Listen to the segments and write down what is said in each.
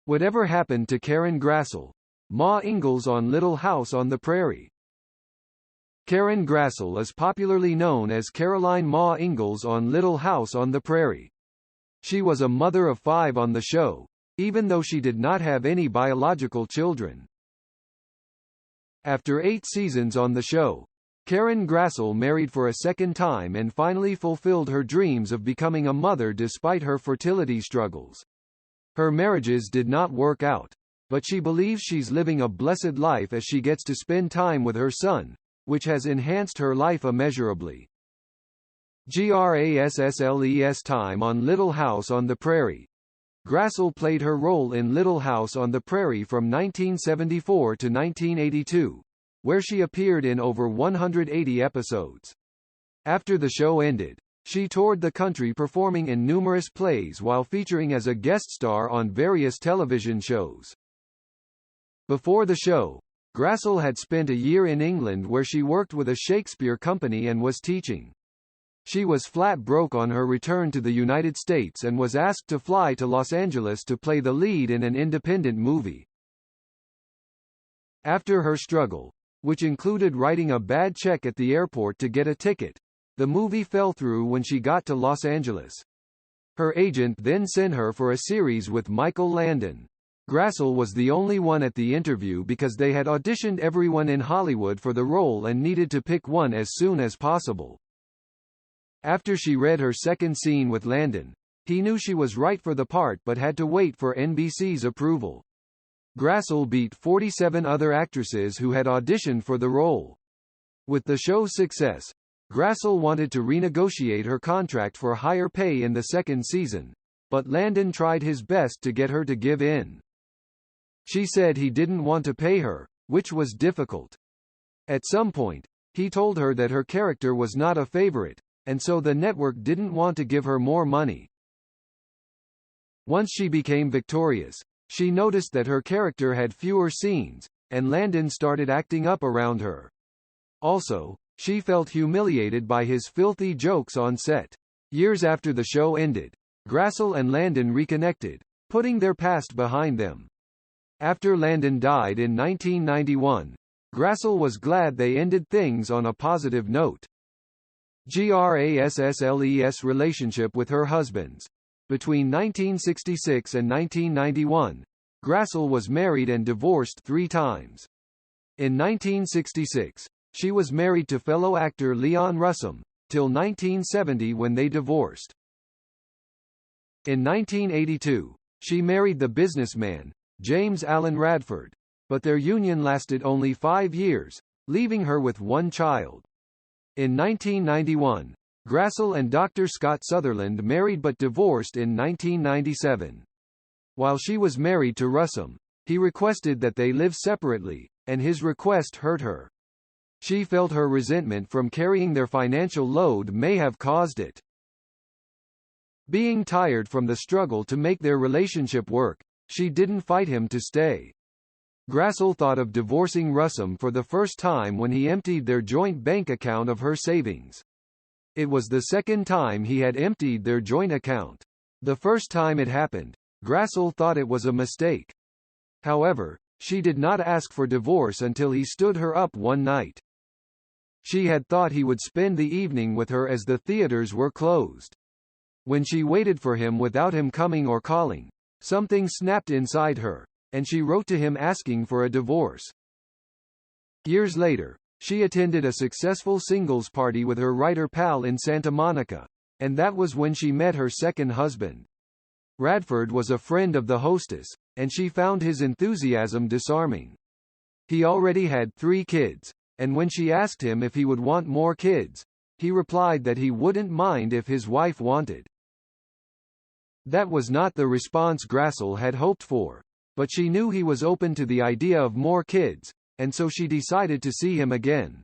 Whatever Happened to Karen Grassle? Ma Ingalls on Little House on the Prairie. Karen Grassle is popularly known as Caroline Ma Ingalls on Little House on the Prairie. She was a mother of 5 on the show, even though she did not have any biological children. After 8 seasons on the show, Karen Grassle married for a second time and finally fulfilled her dreams of becoming a mother despite her fertility struggles. Her marriages did not work out, but she believes she's living a blessed life as she gets to spend time with her son, which has enhanced her life immeasurably. Grassle's time on Little House on the Prairie. Grassle played her role in Little House on the Prairie from 1974 to 1982, where she appeared in over 180 episodes. After the show ended, she toured the country performing in numerous plays while featuring as a guest star on various television shows. Before the show, Grassle had spent a year in England where she worked with a Shakespeare company and was teaching. She was flat broke on her return to the United States and was asked to fly to Los Angeles to play the lead in an independent movie. After her struggle, which included writing a bad check at the airport to get a ticket, the movie fell through when she got to Los Angeles. Her agent then sent her for a series with Michael Landon. Grassle was the only one at the interview because they had auditioned everyone in Hollywood for the role and needed to pick one as soon as possible. After she read her second scene with Landon, he knew she was right for the part but had to wait for NBC's approval. Grassle beat 47 other actresses who had auditioned for the role. With the show's success, Grassle wanted to renegotiate her contract for higher pay in the second season, but Landon tried his best to get her to give in. She said he didn't want to pay her, which was difficult. At some point, he told her that her character was not a favorite, and so the network didn't want to give her more money. Once she became victorious, she noticed that her character had fewer scenes, and Landon started acting up around her. Also, she felt humiliated by his filthy jokes on set. Years after the show ended, Grassle and Landon reconnected, putting their past behind them. After Landon died in 1991, Grassle was glad they ended things on a positive note. Grassle's relationship with her husbands. Between 1966 and 1991, Grassle was married and divorced 3 times. In 1966, she was married to fellow actor Leon Russum, till 1970 when they divorced. In 1982, she married the businessman, James Allen Radford, but their union lasted only 5 years, leaving her with 1 child. In 1991, Grassle and Dr. Scott Sutherland married but divorced in 1997. While she was married to Russum, he requested that they live separately, and his request hurt her. She felt her resentment from carrying their financial load may have caused it. Being tired from the struggle to make their relationship work, she didn't fight him to stay. Grassle thought of divorcing Russum for the first time when he emptied their joint bank account of her savings. It was the second time he had emptied their joint account. The first time it happened, Grassle thought it was a mistake. However, she did not ask for divorce until he stood her up one night. She had thought he would spend the evening with her as the theaters were closed. When she waited for him without him coming or calling, something snapped inside her, and she wrote to him asking for a divorce. Years later, she attended a successful singles party with her writer pal in Santa Monica, and that was when she met her second husband. Radford was a friend of the hostess, and she found his enthusiasm disarming. He already had 3 kids, and when she asked him if he would want more kids, he replied that he wouldn't mind if his wife wanted. That was not the response Grassle had hoped for, but she knew he was open to the idea of more kids, and so she decided to see him again.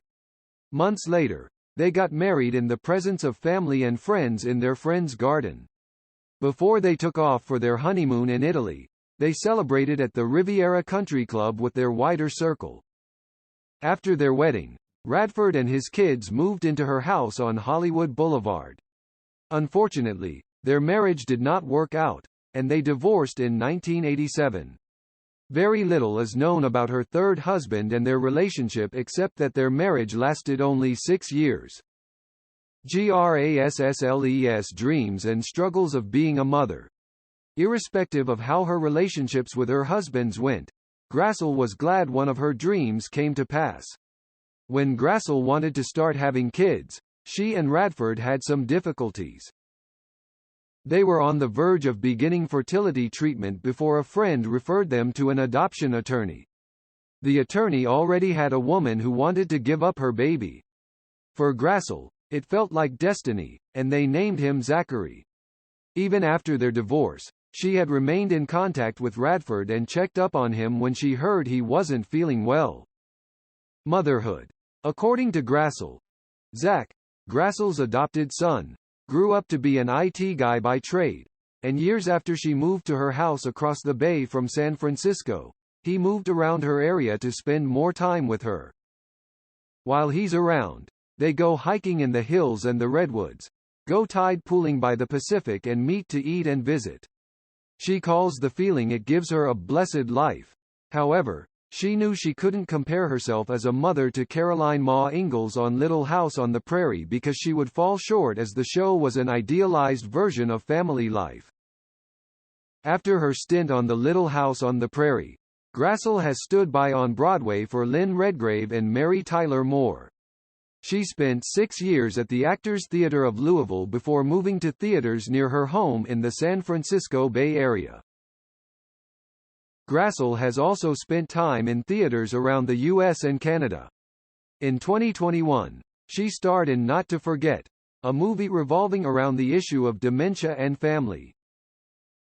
Months later, they got married in the presence of family and friends in their friend's garden. Before they took off for their honeymoon in Italy, they celebrated at the Riviera Country Club with their wider circle. After their wedding, Radford and his kids moved into her house on Hollywood Boulevard. Unfortunately, their marriage did not work out, and they divorced in 1987. Very little is known about her third husband and their relationship except that their marriage lasted only 6 years. Grassles dreams and struggles of being a mother. Irrespective of how her relationships with her husbands went, Grassle was glad one of her dreams came to pass. When Grassle wanted to start having kids, she and Radford had some difficulties. They were on the verge of beginning fertility treatment before a friend referred them to an adoption attorney. The attorney already had a woman who wanted to give up her baby. For Grassle, it felt like destiny, and they named him Zachary. Even after their divorce, she had remained in contact with Radford and checked up on him when she heard he wasn't feeling well. Motherhood. According to Grassle, Zach, Grassle's adopted son, grew up to be an IT guy by trade, and years after she moved to her house across the bay from San Francisco, he moved around her area to spend more time with her. While he's around, they go hiking in the hills and the redwoods, go tide pooling by the Pacific and meet to eat and visit. She calls the feeling it gives her a blessed life. However, she knew she couldn't compare herself as a mother to Caroline Ma Ingalls on Little House on the Prairie because she would fall short as the show was an idealized version of family life. After her stint on the Little House on the Prairie, Grassle has stood by on Broadway for Lynn Redgrave and Mary Tyler Moore. She spent 6 years at the Actors Theatre of Louisville before moving to theaters near her home in the San Francisco Bay Area. Grassle has also spent time in theaters around the U.S. and Canada. In 2021, she starred in Not to Forget, a movie revolving around the issue of dementia and family.